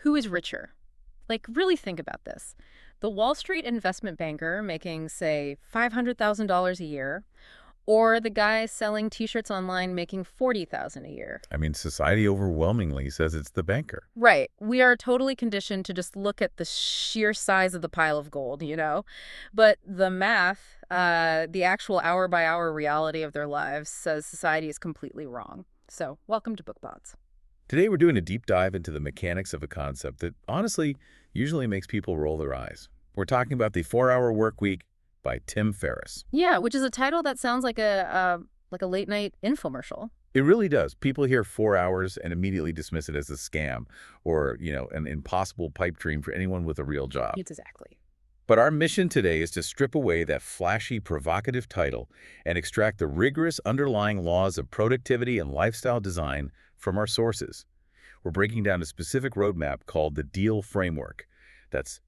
Who is richer? Like, really think about this. The Wall Street investment banker making, say, $500,000 a year, or the guy selling T-shirts online making $40,000 a year. I mean, society overwhelmingly says it's the banker. Right. We are totally conditioned to just look at the sheer size of the pile of gold, But the math, the actual hour-by-hour reality of their lives says society is completely wrong. So, welcome to Bookpods. Today we're doing a deep dive into the mechanics of a concept that, honestly, usually makes people roll their eyes. We're talking about the 4-Hour Workweek by Tim Ferriss. Yeah, which is a title that sounds like a late-night infomercial. It really does. People hear 4 hours and immediately dismiss it as a scam or, an impossible pipe dream for anyone with a real job. Exactly. But our mission today is to strip away that flashy, provocative title and extract the rigorous underlying laws of productivity and lifestyle design from our sources. We're breaking down a specific roadmap called the DEAL framework. That's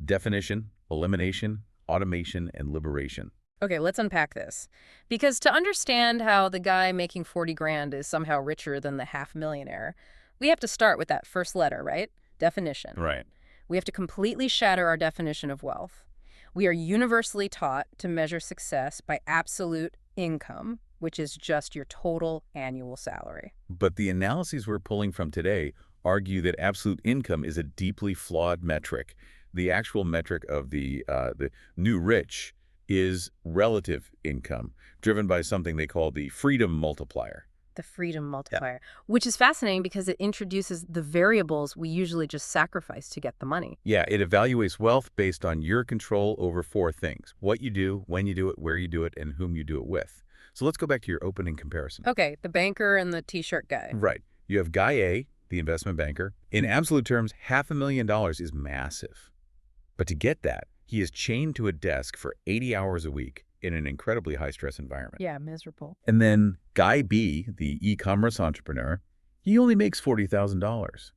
definition, elimination, automation, and liberation. Okay, let's unpack this. Because to understand how the guy making 40 grand is somehow richer than the half-millionaire, we have to start with that first letter, right? Definition. Right. We have to completely shatter our definition of wealth. We are universally taught to measure success by absolute income, which is just your total annual salary. But the analyses we're pulling from today argue that absolute income is a deeply flawed metric. The actual metric of the new rich is relative income, driven by something they call the Freedom Multiplier. The Freedom Multiplier, which is fascinating because it introduces the variables we usually just sacrifice to get the money. Yeah, it evaluates wealth based on your control over 4 things: what you do, when you do it, where you do it, and whom you do it with. So let's go back to your opening comparison. Okay, the banker and the T-shirt guy. Right. You have Guy A, the investment banker. In absolute terms, $500,000 is massive. But to get that, he is chained to a desk for 80 hours a week in an incredibly high-stress environment. Yeah, miserable. And then Guy B, the e-commerce entrepreneur, he only makes $40,000.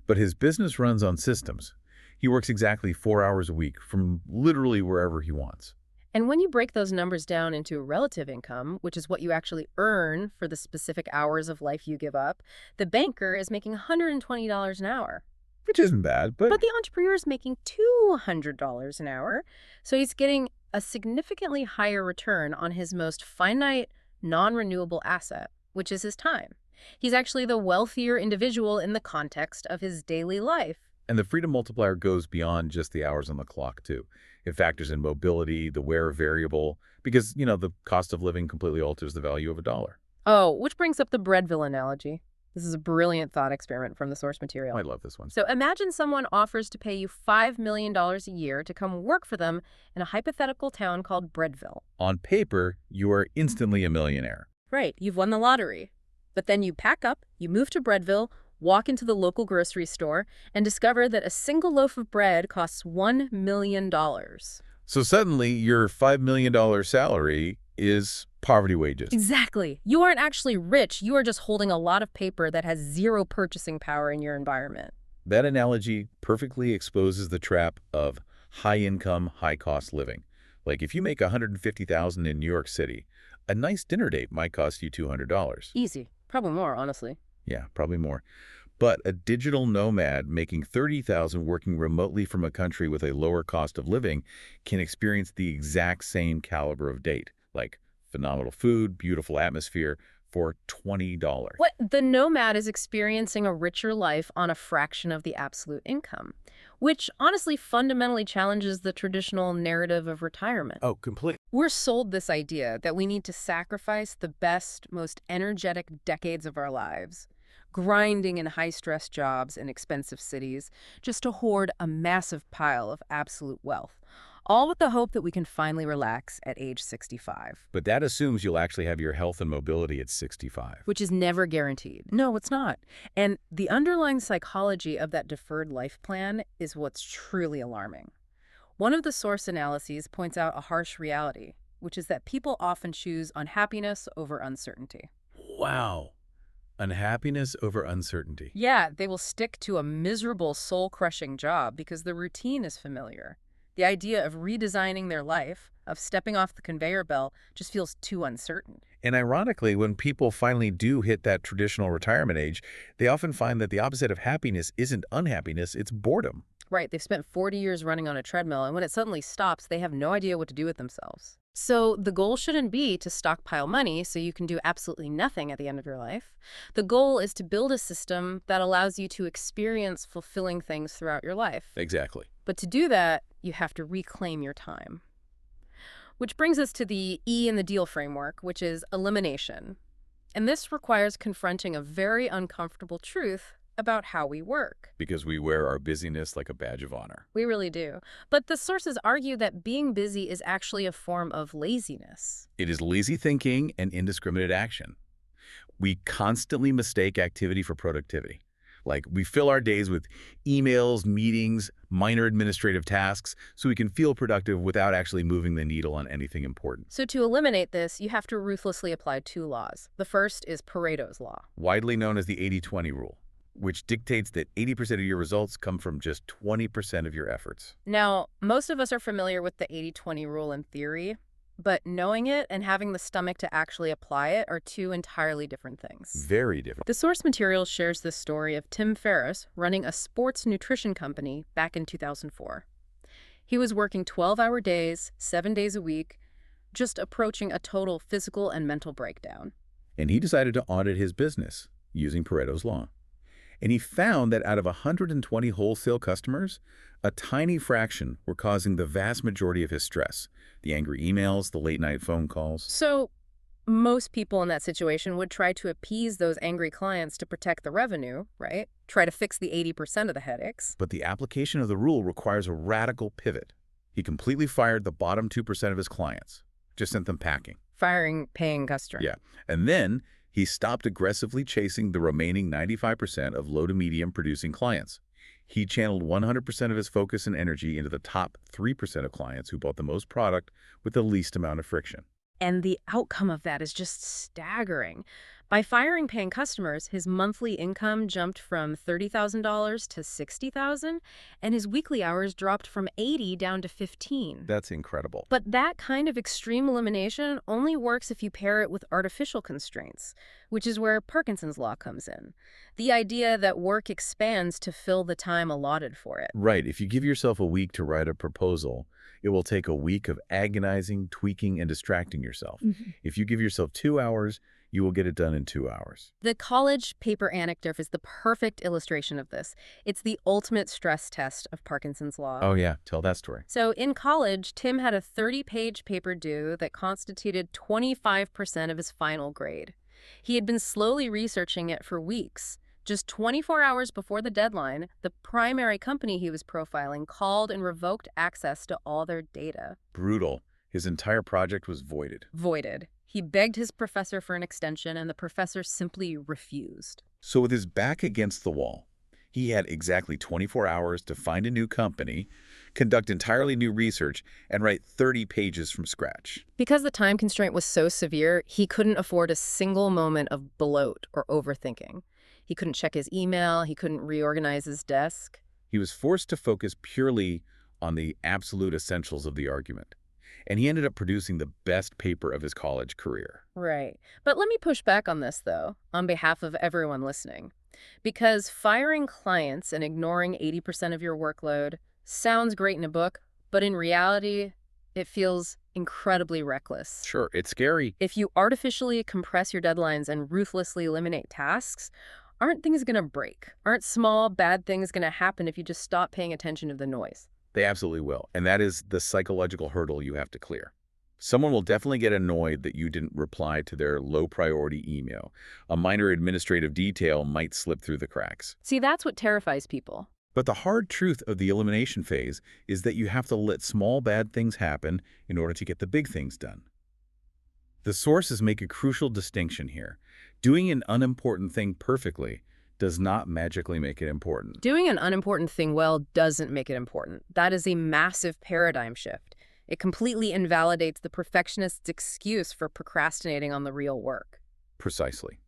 But his business runs on systems. He works exactly 4 hours a week from literally wherever he wants. And when you break those numbers down into relative income, which is what you actually earn for the specific hours of life you give up, the banker is making $120 an hour. Which isn't bad, but the entrepreneur is making $200 an hour, so he's getting a significantly higher return on his most finite, non-renewable asset, which is his time. He's actually the wealthier individual in the context of his daily life. And the Freedom Multiplier goes beyond just the hours on the clock, too. It factors in mobility, the where variable, because, the cost of living completely alters the value of a dollar. Oh, which brings up the Breadville Analogy. This is a brilliant thought experiment from the source material. I love this one. So imagine someone offers to pay you $5 million a year to come work for them in a hypothetical town called Breadville. On paper, you are instantly a millionaire. Right, you've won the lottery. But then you pack up, you move to Breadville, walk into the local grocery store, and discover that a single loaf of bread costs $1 million. So suddenly, your $5 million salary is poverty wages. Exactly. You aren't actually rich. You are just holding a lot of paper that has zero purchasing power in your environment. That analogy perfectly exposes the trap of high-income, high-cost living. Like if you make $150,000 in New York City, a nice dinner date might cost you $200. Easy. Probably more, honestly. Yeah, probably more. But a digital nomad making $30,000 working remotely from a country with a lower cost of living can experience the exact same caliber of date, like phenomenal food, beautiful atmosphere, for $20. What? The nomad is experiencing a richer life on a fraction of the absolute income, which honestly fundamentally challenges the traditional narrative of retirement. Oh, completely. We're sold this idea that we need to sacrifice the best, most energetic decades of our lives, grinding in high-stress jobs in expensive cities, just to hoard a massive pile of absolute wealth, all with the hope that we can finally relax at age 65. But that assumes you'll actually have your health and mobility at 65. Which is never guaranteed. No, it's not. And the underlying psychology of that deferred life plan is what's truly alarming. One of the source analyses points out a harsh reality, which is that people often choose unhappiness over uncertainty. Wow. Unhappiness over uncertainty. Yeah, they will stick to a miserable, soul-crushing job because the routine is familiar. The idea of redesigning their life, of stepping off the conveyor belt, just feels too uncertain. And ironically, when people finally do hit that traditional retirement age, they often find that the opposite of happiness isn't unhappiness, it's boredom. Right, they've spent 40 years running on a treadmill, and when it suddenly stops, they have no idea what to do with themselves. So the goal shouldn't be to stockpile money so you can do absolutely nothing at the end of your life. The goal is to build a system that allows you to experience fulfilling things throughout your life. Exactly. But to do that, you have to reclaim your time. Which brings us to the E in the deal framework, which is elimination. And this requires confronting a very uncomfortable truth about how we work. Because we wear our busyness like a badge of honor. We really do. But the sources argue that being busy is actually a form of laziness. It is lazy thinking and indiscriminate action. We constantly mistake activity for productivity. Like, we fill our days with emails, meetings, minor administrative tasks, so we can feel productive without actually moving the needle on anything important. So to eliminate this, you have to ruthlessly apply two laws. The first is Pareto's law. Widely known as the 80-20 rule, which dictates that 80% of your results come from just 20% of your efforts. Now, most of us are familiar with the 80-20 rule in theory, but knowing it and having the stomach to actually apply it are two entirely different things. Very different. The source material shares the story of Tim Ferriss running a sports nutrition company back in 2004. He was working 12-hour days, 7 days a week, just approaching a total physical and mental breakdown. And he decided to audit his business using Pareto's law. And he found that out of 120 wholesale customers, a tiny fraction were causing the vast majority of his stress. The angry emails, the late-night phone calls. So most people in that situation would try to appease those angry clients to protect the revenue, right? Try to fix the 80% of the headaches. But the application of the rule requires a radical pivot. He completely fired the bottom 2% of his clients, just sent them packing. Firing paying customers. Yeah. And then he stopped aggressively chasing the remaining 95% of low to medium producing clients. He channeled 100% of his focus and energy into the top 3% of clients who bought the most product with the least amount of friction. And the outcome of that is just staggering. By firing paying customers, his monthly income jumped from $30,000 to $60,000, and his weekly hours dropped from 80 down to 15. That's incredible. But that kind of extreme elimination only works if you pair it with artificial constraints, which is where Parkinson's law comes in. The idea that work expands to fill the time allotted for it. Right. If you give yourself a week to write a proposal, it will take a week of agonizing, tweaking, and distracting yourself. If you give yourself 2 hours, you will get it done in 2 hours. The college paper anecdote is the perfect illustration of this. It's the ultimate stress test of Parkinson's law. Oh yeah, tell that story. So in college, Tim had a 30-page paper due that constituted 25% of his final grade. He had been slowly researching it for weeks. Just 24 hours before the deadline, the primary company he was profiling called and revoked access to all their data. Brutal. His entire project was voided. Voided. He begged his professor for an extension, and the professor simply refused. So with his back against the wall, he had exactly 24 hours to find a new company, conduct entirely new research, and write 30 pages from scratch. Because the time constraint was so severe, he couldn't afford a single moment of bloat or overthinking. He couldn't check his email. He couldn't reorganize his desk. He was forced to focus purely on the absolute essentials of the argument. And he ended up producing the best paper of his college career. Right. But let me push back on this, though, on behalf of everyone listening. Because firing clients and ignoring 80% of your workload sounds great in a book, but in reality, it feels incredibly reckless. Sure, it's scary. If you artificially compress your deadlines and ruthlessly eliminate tasks, aren't things going to break? Aren't small, bad things going to happen if you just stop paying attention to the noise? They absolutely will. And that is the psychological hurdle you have to clear. Someone will definitely get annoyed that you didn't reply to their low-priority email. A minor administrative detail might slip through the cracks. See, that's what terrifies people. But the hard truth of the elimination phase is that you have to let small bad things happen in order to get the big things done. The sources make a crucial distinction here. Doing an unimportant thing perfectly does not magically make it important. Doing an unimportant thing well doesn't make it important. That is a massive paradigm shift. It completely invalidates the perfectionist's excuse for procrastinating on the real work. Precisely.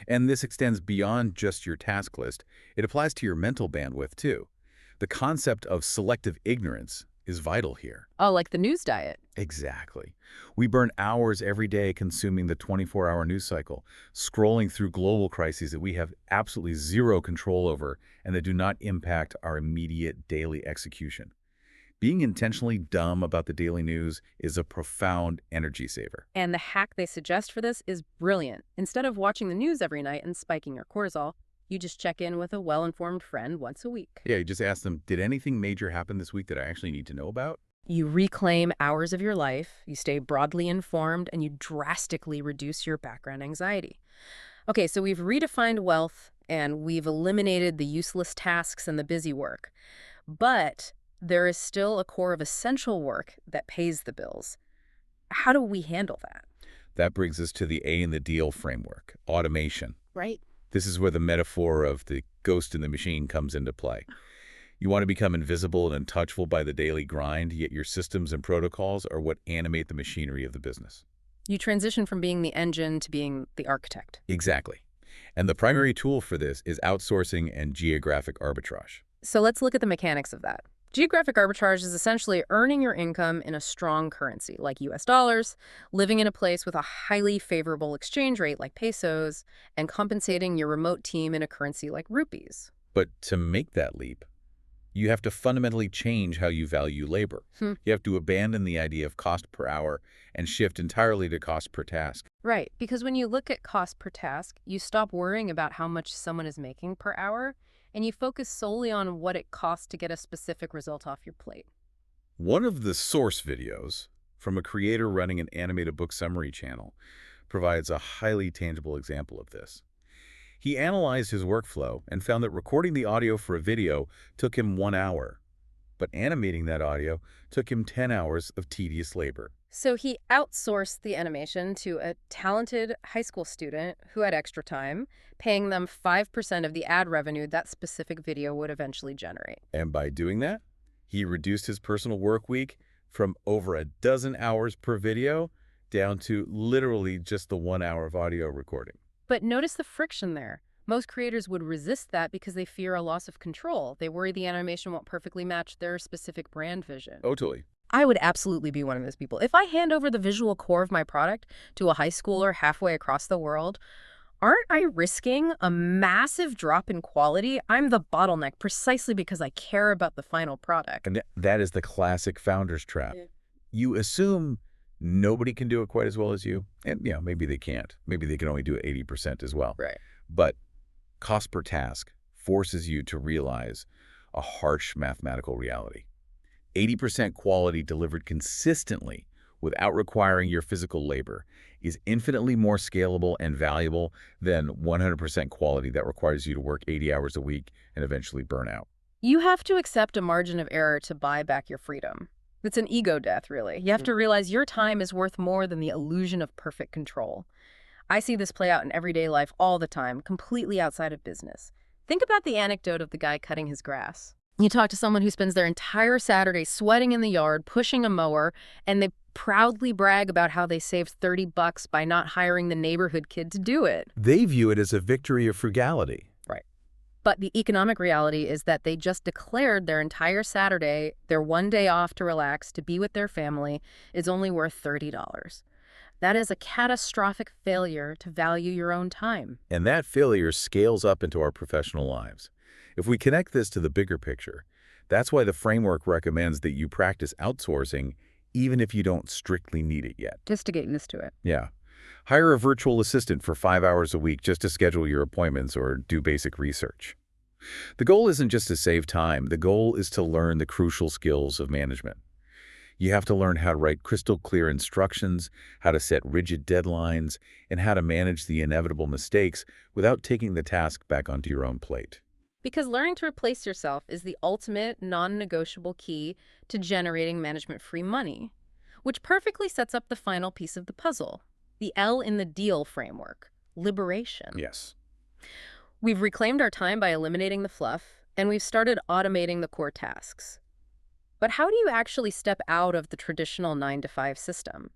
And this extends beyond just your task list. It applies to your mental bandwidth, too. The concept of selective ignorance is vital here. Oh, like the news diet. Exactly. We burn hours every day consuming the 24-hour news cycle, scrolling through global crises that we have absolutely zero control over and that do not impact our immediate daily execution. Being intentionally dumb about the daily news is a profound energy saver. And the hack they suggest for this is brilliant. Instead of watching the news every night and spiking your cortisol, you just check in with a well-informed friend once a week. Yeah, you just ask them, did anything major happen this week that I actually need to know about? You reclaim hours of your life, you stay broadly informed, and you drastically reduce your background anxiety. Okay, so we've redefined wealth, and we've eliminated the useless tasks and the busy work. But there is still a core of essential work that pays the bills. How do we handle that? That brings us to the A in the deal framework, automation. Right. This is where the metaphor of the ghost in the machine comes into play. You want to become invisible and untouchable by the daily grind, yet your systems and protocols are what animate the machinery of the business. You transition from being the engine to being the architect. Exactly. And the primary tool for this is outsourcing and geographic arbitrage. So let's look at the mechanics of that. Geographic arbitrage is essentially earning your income in a strong currency, like US dollars, living in a place with a highly favorable exchange rate, like pesos, and compensating your remote team in a currency like rupees. But to make that leap, you have to fundamentally change how you value labor. You have to abandon the idea of cost per hour and shift entirely to cost per task. Right, because when you look at cost per task, you stop worrying about how much someone is making per hour, and you focus solely on what it costs to get a specific result off your plate. One of the source videos from a creator running an animated book summary channel provides a highly tangible example of this. He analyzed his workflow and found that recording the audio for a video took him 1 hour, but animating that audio took him 10 hours of tedious labor. So he outsourced the animation to a talented high school student who had extra time, paying them 5% of the ad revenue that specific video would eventually generate. And by doing that, he reduced his personal work week from over a dozen hours per video down to literally just the 1 hour of audio recording. But notice the friction there. Most creators would resist that because they fear a loss of control. They worry the animation won't perfectly match their specific brand vision. Totally. I would absolutely be one of those people. If I hand over the visual core of my product to a high schooler halfway across the world, aren't I risking a massive drop in quality? I'm the bottleneck precisely because I care about the final product. And that is the classic founder's trap. Yeah. You assume nobody can do it quite as well as you. And, maybe they can't. Maybe they can only do it 80% as well. Right. But cost per task forces you to realize a harsh mathematical reality. 80% quality delivered consistently without requiring your physical labor is infinitely more scalable and valuable than 100% quality that requires you to work 80 hours a week and eventually burn out. You have to accept a margin of error to buy back your freedom. It's an ego death, really. You have to realize your time is worth more than the illusion of perfect control. I see this play out in everyday life all the time, completely outside of business. Think about the anecdote of the guy cutting his grass. You talk to someone who spends their entire Saturday sweating in the yard, pushing a mower, and they proudly brag about how they saved $30 by not hiring the neighborhood kid to do it. They view it as a victory of frugality. Right. But the economic reality is that they just declared their entire Saturday, their one day off to relax, to be with their family, is only worth $30. That is a catastrophic failure to value your own time. And that failure scales up into our professional lives. If we connect this to the bigger picture, that's why the framework recommends that you practice outsourcing even if you don't strictly need it yet. Just to get used to it. Yeah. Hire a virtual assistant for 5 hours a week just to schedule your appointments or do basic research. The goal isn't just to save time. The goal is to learn the crucial skills of management. You have to learn how to write crystal clear instructions, how to set rigid deadlines, and how to manage the inevitable mistakes without taking the task back onto your own plate. Because learning to replace yourself is the ultimate non-negotiable key to generating management-free money, which perfectly sets up the final piece of the puzzle, the L in the deal framework, liberation. Yes. We've reclaimed our time by eliminating the fluff, and we've started automating the core tasks. But how do you actually step out of the traditional 9-to-5 system?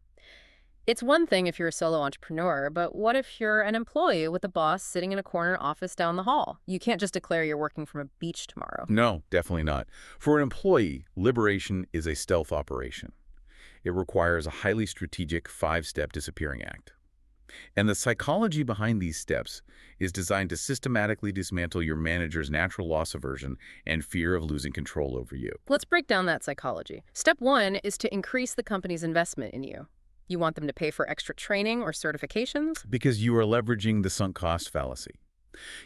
It's one thing if you're a solo entrepreneur, but what if you're an employee with a boss sitting in a corner office down the hall? You can't just declare you're working from a beach tomorrow. No, definitely not. For an employee, liberation is a stealth operation. It requires a highly strategic five-step disappearing act. And the psychology behind these steps is designed to systematically dismantle your manager's natural loss aversion and fear of losing control over you. Let's break down that psychology. Step one is to increase the company's investment in you. You want them to pay for extra training or certifications? Because you are leveraging the sunk cost fallacy.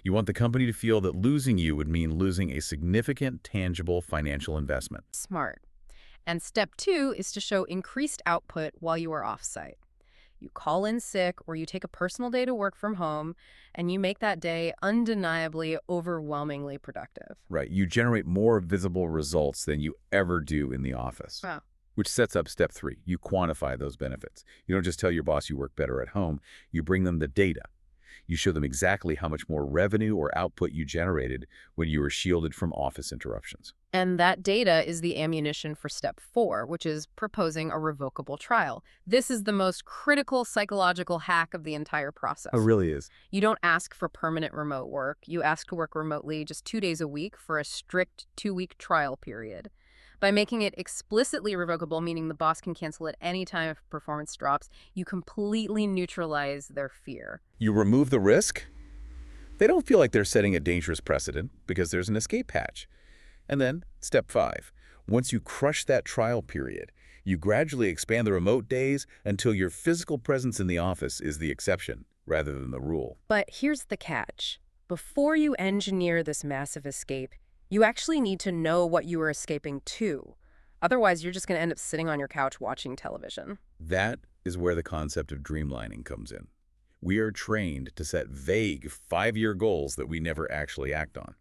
You want the company to feel that losing you would mean losing a significant, tangible financial investment. Smart. And step two is to show increased output while you are off-site. You call in sick or you take a personal day to work from home, and you make that day undeniably, overwhelmingly productive. Right. You generate more visible results than you ever do in the office. Wow. Which sets up step three. You quantify those benefits. You don't just tell your boss you work better at home. You bring them the data. You show them exactly how much more revenue or output you generated when you were shielded from office interruptions. And that data is the ammunition for step four, which is proposing a revocable trial. This is the most critical psychological hack of the entire process. It really is. You don't ask for permanent remote work. You ask to work remotely just 2 days a week for a strict 2-week trial period. By making it explicitly revocable, meaning the boss can cancel at any time if performance drops, you completely neutralize their fear. You remove the risk. They don't feel like they're setting a dangerous precedent because there's an escape hatch. And then, step five, once you crush that trial period, you gradually expand the remote days until your physical presence in the office is the exception rather than the rule. But here's the catch. Before you engineer this massive escape, you actually need to know what you are escaping to. Otherwise, you're just going to end up sitting on your couch watching television. That is where the concept of dreamlining comes in. We are trained to set vague 5-year goals that we never actually act on.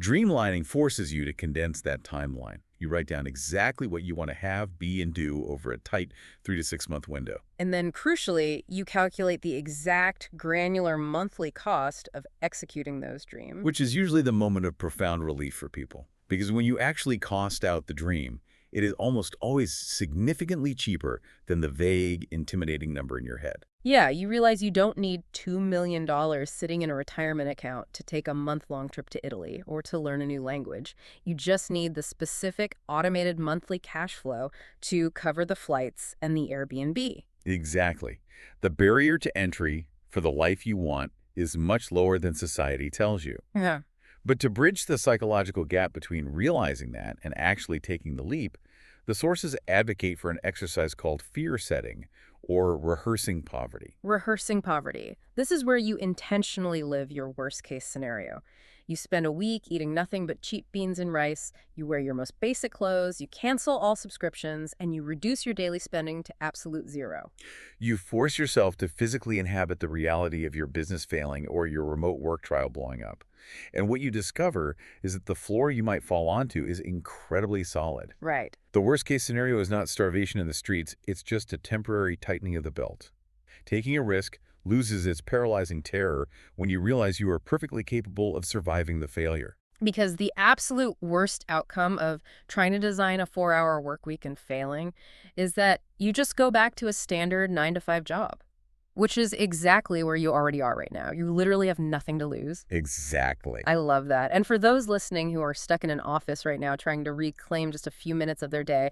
Dreamlining forces you to condense that timeline. You write down exactly what you want to have, be, and do over a tight 3 to 6 month window. And then, crucially, you calculate the exact granular monthly cost of executing those dreams. Which is usually the moment of profound relief for people. Because when you actually cost out the dream, it is almost always significantly cheaper than the vague, intimidating number in your head. Yeah, you realize you don't need $2 million sitting in a retirement account to take a month-long trip to Italy or to learn a new language. You just need the specific automated monthly cash flow to cover the flights and the Airbnb. Exactly. The barrier to entry for the life you want is much lower than society tells you. Yeah. But to bridge the psychological gap between realizing that and actually taking the leap, the sources advocate for an exercise called fear setting, or rehearsing poverty. Rehearsing poverty. This is where you intentionally live your worst-case scenario. You spend a week eating nothing but cheap beans and rice, you wear your most basic clothes, you cancel all subscriptions, and you reduce your daily spending to absolute zero. You force yourself to physically inhabit the reality of your business failing or your remote work trial blowing up. And what you discover is that the floor you might fall onto is incredibly solid. Right. The worst-case scenario is not starvation in the streets, it's just a temporary tightening of the belt. Taking a risk loses its paralyzing terror when you realize you are perfectly capable of surviving the failure. Because the absolute worst outcome of trying to design a 4-hour work week and failing is that you just go back to a standard 9-to-5 job, which is exactly where you already are right now. You literally have nothing to lose. Exactly. I love that. And for those listening who are stuck in an office right now trying to reclaim just a few minutes of their day,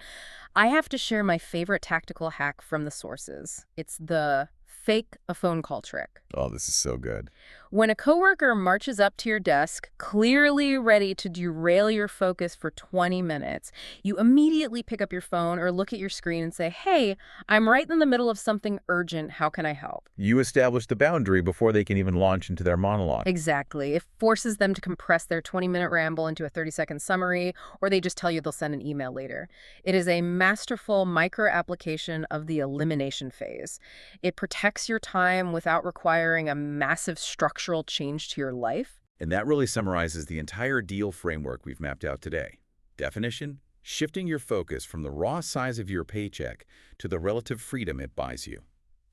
I have to share my favorite tactical hack from the sources. It's the fake a phone call trick. Oh, this is so good. When a coworker marches up to your desk, clearly ready to derail your focus for 20 minutes, you immediately pick up your phone or look at your screen and say, "Hey, I'm right in the middle of something urgent. How can I help?" You establish the boundary before they can even launch into their monologue. Exactly. It forces them to compress their 20-minute ramble into a 30-second summary, or they just tell you they'll send an email later. It is a masterful micro-application of the elimination phase. It protects your time without requiring a massive structural change to your life. And that really summarizes the entire deal framework we've mapped out today. Definition: shifting your focus from the raw size of your paycheck to the relative freedom it buys you.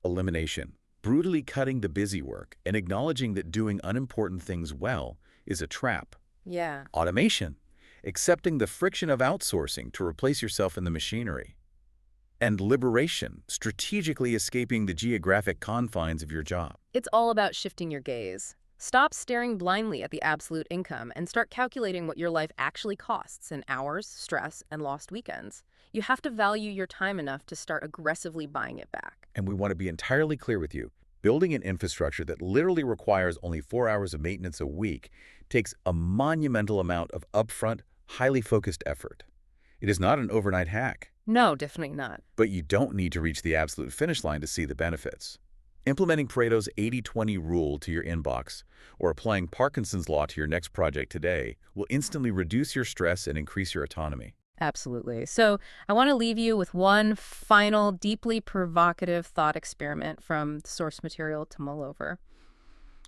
Elimination: brutally cutting the busy work and acknowledging that doing unimportant things well is a trap. Yeah. Automation: accepting the friction of outsourcing to replace yourself in the machinery. And liberation, strategically escaping the geographic confines of your job. It's all about shifting your gaze. Stop staring blindly at the absolute income and start calculating what your life actually costs in hours, stress, and lost weekends. You have to value your time enough to start aggressively buying it back. And we want to be entirely clear with you. Building an infrastructure that literally requires only 4 hours of maintenance a week takes a monumental amount of upfront, highly focused effort. It is not an overnight hack. No, definitely not. But you don't need to reach the absolute finish line to see the benefits. Implementing Pareto's 80-20 rule to your inbox or applying Parkinson's law to your next project today will instantly reduce your stress and increase your autonomy. Absolutely. So I want to leave you with one final, deeply provocative thought experiment from the source material to mull over.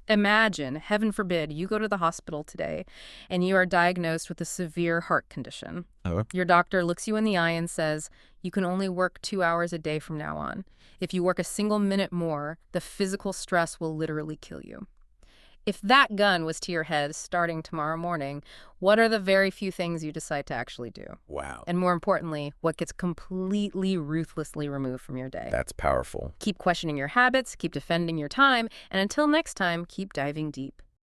Imagine, heaven forbid, you go to the hospital today and you are diagnosed with a severe heart condition. Oh. Your doctor looks you in the eye and says, you can only work 2 hours a day from now on. If you work a single minute more, the physical stress will literally kill you. If that gun was to your head starting tomorrow morning, what are the very few things you decide to actually do? Wow. And more importantly, what gets completely, ruthlessly removed from your day? That's powerful. Keep questioning your habits, keep defending your time, and until next time, keep diving deep.